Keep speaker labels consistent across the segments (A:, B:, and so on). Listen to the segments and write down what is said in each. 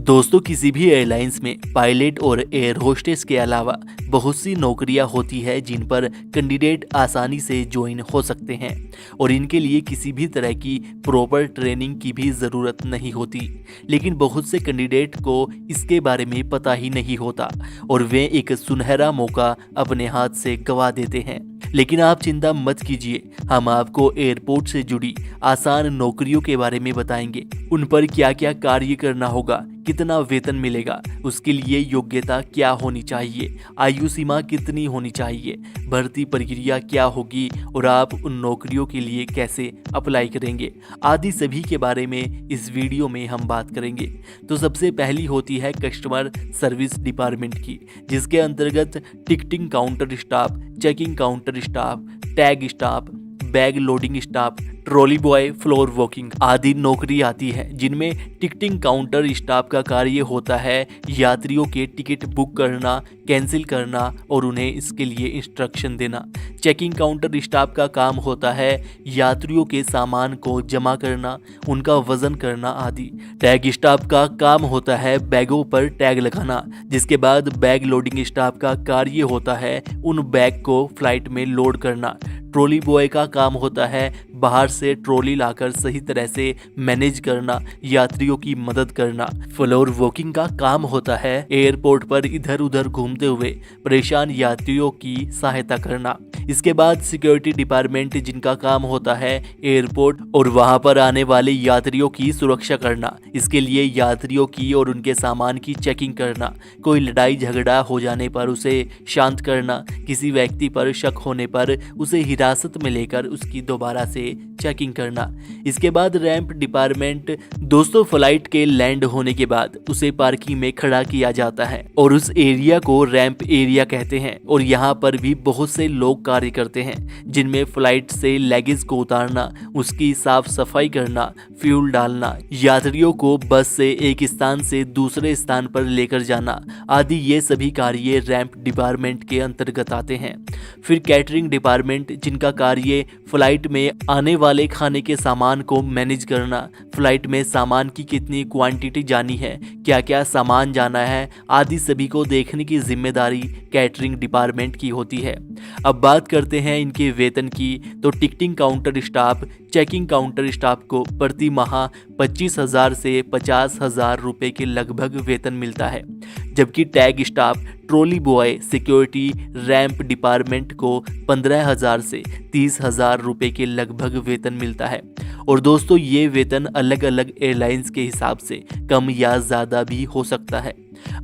A: दोस्तों, किसी भी एयरलाइंस में पायलट और एयर होस्टेस के अलावा बहुत सी नौकरियां होती है जिन पर कैंडिडेट आसानी से ज्वाइन हो सकते हैं और इनके लिए किसी भी तरह की प्रॉपर ट्रेनिंग की भी ज़रूरत नहीं होती। लेकिन बहुत से कैंडिडेट को इसके बारे में पता ही नहीं होता और वे एक सुनहरा मौका अपने हाथ से गंवा देते हैं। लेकिन आप चिंता मत कीजिए, हम आपको एयरपोर्ट से जुड़ी आसान नौकरियों के बारे में बताएंगे। उन पर क्या क्या कार्य करना होगा, कितना वेतन मिलेगा, उसके लिए योग्यता क्या होनी चाहिए, आयु सीमा कितनी होनी चाहिए, भर्ती प्रक्रिया क्या होगी और आप उन नौकरियों के लिए कैसे अप्लाई करेंगे आदि सभी के बारे में इस वीडियो में हम बात करेंगे। तो सबसे पहली होती है कस्टमर सर्विस डिपार्टमेंट की, जिसके अंतर्गत ticketing counter staff, checking counter staff, tag staff, bag loading staff, trolley boy, floor walking आदि नौकरी आती है, जिनमें टिकटिंग काउंटर स्टाफ का कार्य होता है यात्रियों के टिकट बुक करना, कैंसिल करना और उन्हें इसके लिए इंस्ट्रक्शन देना। चेकिंग काउंटर स्टाफ का काम होता है यात्रियों के सामान को जमा करना, उनका वजन करना आदि। टैग स्टाफ का काम होता है बैगों पर टैग लगाना, जिसके बाद बैग लोडिंग स्टाफ का कार्य होता है उन बैग को फ्लाइट में लोड करना। ट्रॉली बॉय का काम होता है बाहर से ट्रॉली लाकर सही तरह से मैनेज करना, यात्रियों की मदद करना। फ्लोर वॉकिंग का काम होता है एयरपोर्ट पर इधर उधर घूमते हुए परेशान यात्रियों की सहायता करना। इसके बाद सिक्योरिटी डिपार्टमेंट, जिनका काम होता है एयरपोर्ट और वहां पर आने वाले यात्रियों की सुरक्षा करना। इसके लिए यात्रियों की और उनके सामान की चेकिंग करना, कोई लड़ाई झगड़ा हो जाने पर उसे शांत करना, किसी व्यक्ति पर शक होने पर उसे हिरासत में लेकर उसकी दोबारा से चेकिंग करना। इसके बाद रैंप डिपार्टमेंट, दोस्तों फ्लाइट के लैंड होने के बाद उसे पार्किंग में खड़ा किया जाता है और उस एरिया को रैंप एरिया कहते हैं और यहाँ पर भी बहुत से लोग कार्य करते हैं, जिनमें फ्लाइट से लगेज को उतारना, उसकी साफ सफाई करना, फ्यूल डालना, यात्रियों को बस से एक स्थान से दूसरे स्थान पर लेकर जाना आदि। ये सभी कार्य रैंप डिपार्टमेंट के अंतर्गत आते हैं। फिर कैटरिंग डिपार्टमेंट, जिनका कार्य फ्लाइट में आने वाले खाने के सामान को मैनेज करना, फ्लाइट में सामान की कितनी क्वांटिटी जानी है, क्या क्या सामान जाना है आदि सभी को देखने की जिम्मेदारी कैटरिंग डिपार्टमेंट की होती है। अब बात करते हैं इनके वेतन की। तो ticketing counter staff, checking counter staff को प्रति माह 25,000 से 50,000 रुपए के लगभग वेतन मिलता है, जबकि tag staff, trolley boy, security, ramp department को 15,000 से 30,000 रुपए के लगभग वेतन मिलता है। और दोस्तों, ये वेतन अलग अलग एयरलाइंस के हिसाब से कम या ज़्यादा भी हो सकता है।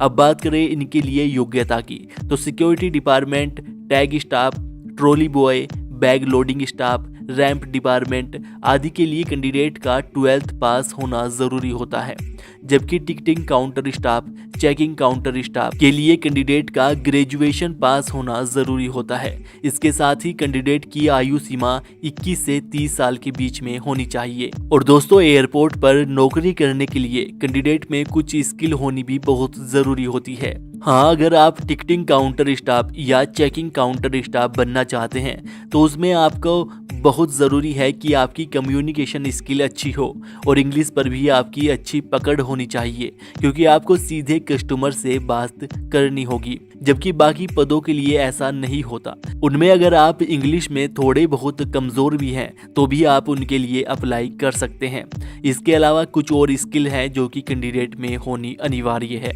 A: अब बात करें इनके लिए योग्यता की, तो security department, tag staff, trolley boy, bag loading staff, ramp department आदि के लिए कैंडिडेट का 12th पास होना ज़रूरी होता है, जबकि ticketing counter staff, checking counter staff के लिए कैंडिडेट का ग्रेजुएशन पास होना ज़रूरी होता है। इसके साथ ही कैंडिडेट की आयु सीमा 21 से 30 साल के बीच में होनी चाहिए। और दोस्तों, एयरपोर्ट पर नौकरी करने के लिए कैंडिडेट में कुछ स्किल होनी भी बहुत ज़रूरी होती है। हाँ, अगर आप टिकटिंग काउंटर स्टाफ या चेकिंग काउंटर स्टाफ बनना चाहते हैं तो उसमें आपको बहुत ज़रूरी है कि आपकी कम्युनिकेशन स्किल अच्छी हो और इंग्लिश पर भी आपकी अच्छी पकड़ होनी चाहिए, क्योंकि आपको सीधे कस्टमर से बात करनी होगी, जबकि बाकी पदों के लिए ऐसा नहीं होता। उनमें अगर आप इंग्लिश में थोड़े बहुत कमज़ोर भी हैं तो भी आप उनके लिए अप्लाई कर सकते हैं। इसके अलावा कुछ और स्किल हैं जो कि कैंडिडेट में होनी अनिवार्य है,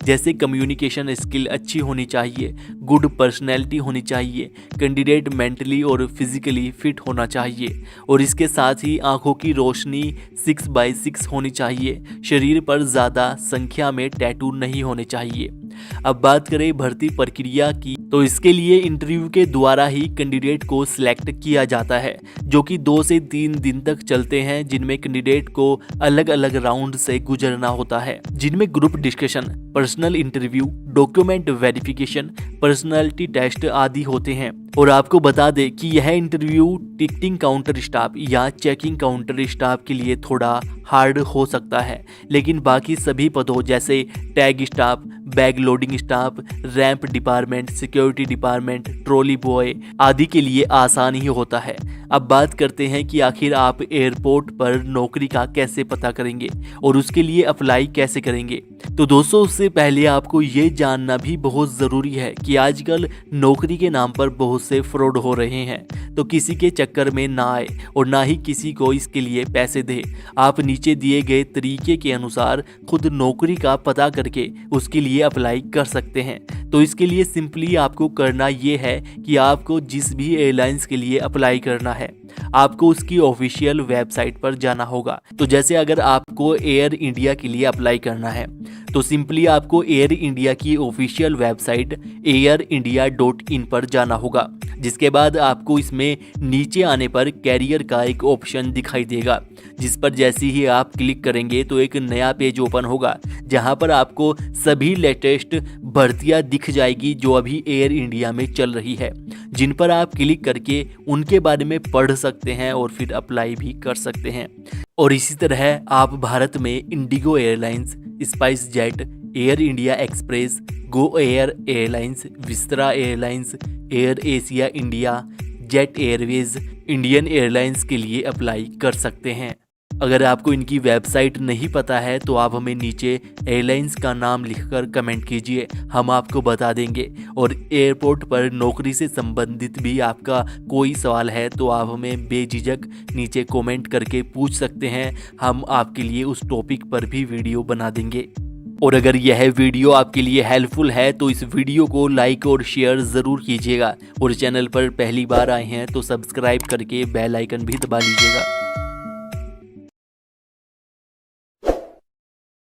A: जैसे कम्युनिकेशन स्किल अच्छी होनी चाहिए, गुड पर्सनैलिटी होनी चाहिए, कैंडिडेट मेंटली और फिजिकली फिट होना चाहिए और इसके साथ ही आंखों की रोशनी 6/6 होनी चाहिए, शरीर पर ज़्यादा संख्या में टैटू नहीं होने चाहिए। अब बात करें भर्ती प्रक्रिया की, तो इसके लिए इंटरव्यू के द्वारा ही कैंडिडेट को सिलेक्ट किया जाता है, जो कि 2 से 3 दिन तक चलते हैं, जिनमें कैंडिडेट को अलग अलग राउंड से गुजरना होता है, जिनमें group discussion, personal interview, document verification, personality test आदि होते हैं। और आपको बता दें कि यह इंटरव्यू टिकटिंग काउंटर स्टाफ या चेकिंग काउंटर स्टाफ के लिए थोड़ा हार्ड हो सकता है, लेकिन बाकी सभी पदों जैसे tag staff, bag loading staff, ramp department, security department, trolley boy आदि के लिए आसान ही होता है। अब बात करते हैं कि आखिर आप एयरपोर्ट पर नौकरी का कैसे पता करेंगे और उसके लिए अप्लाई कैसे करेंगे। तो दोस्तों, उससे पहले आपको ये जानना भी बहुत ज़रूरी है कि आजकल नौकरी के नाम पर बहुत से फ्रॉड हो रहे हैं, तो किसी के चक्कर में ना आए और ना ही किसी को इसके लिए पैसे दे। आप नीचे दिए गए तरीके के अनुसार खुद नौकरी का पता करके उसके लिए अप्लाई कर सकते हैं। तो इसके लिए सिंपली आपको करना ये है कि आपको जिस भी एयरलाइंस के लिए अप्लाई करना है, आपको उसकी ऑफिशियल वेबसाइट पर जाना होगा। तो जैसे अगर आपको एयर इंडिया के लिए अप्लाई करना है तो सिंपली आपको एयर इंडिया की ऑफिशियल वेबसाइट airindia.in पर जाना होगा, जिसके बाद आपको इसमें नीचे आने पर कैरियर का एक ऑप्शन दिखाई देगा, जिस पर जैसे ही आप क्लिक करेंगे तो एक नया पेज ओपन होगा, जहां पर आपको सभी लेटेस्ट भर्तियां दिख जाएगी जो अभी एयर इंडिया में चल रही है, जिन पर आप क्लिक करके उनके बारे में पढ़ सकते हैं और फिर अप्लाई भी कर सकते हैं। और इसी तरह आप भारत में Indigo airlines, spice jet, air India express, Go Air airlines, Vistara airlines, air Asia India, jet Airways, Indian airlines के लिए अप्लाई कर सकते हैं। अगर आपको इनकी वेबसाइट नहीं पता है तो आप हमें नीचे एयरलाइंस का नाम लिखकर कमेंट कीजिए, हम आपको बता देंगे। और एयरपोर्ट पर नौकरी से संबंधित भी आपका कोई सवाल है तो आप हमें बेझिझक नीचे कमेंट करके पूछ सकते हैं, हम आपके लिए उस टॉपिक पर भी वीडियो बना देंगे। और अगर यह वीडियो आपके लिए हेल्पफुल है तो इस वीडियो को लाइक और शेयर ज़रूर कीजिएगा, और चैनल पर पहली बार आए हैं तो सब्सक्राइब करके बेल आइकन भी दबा लीजिएगा।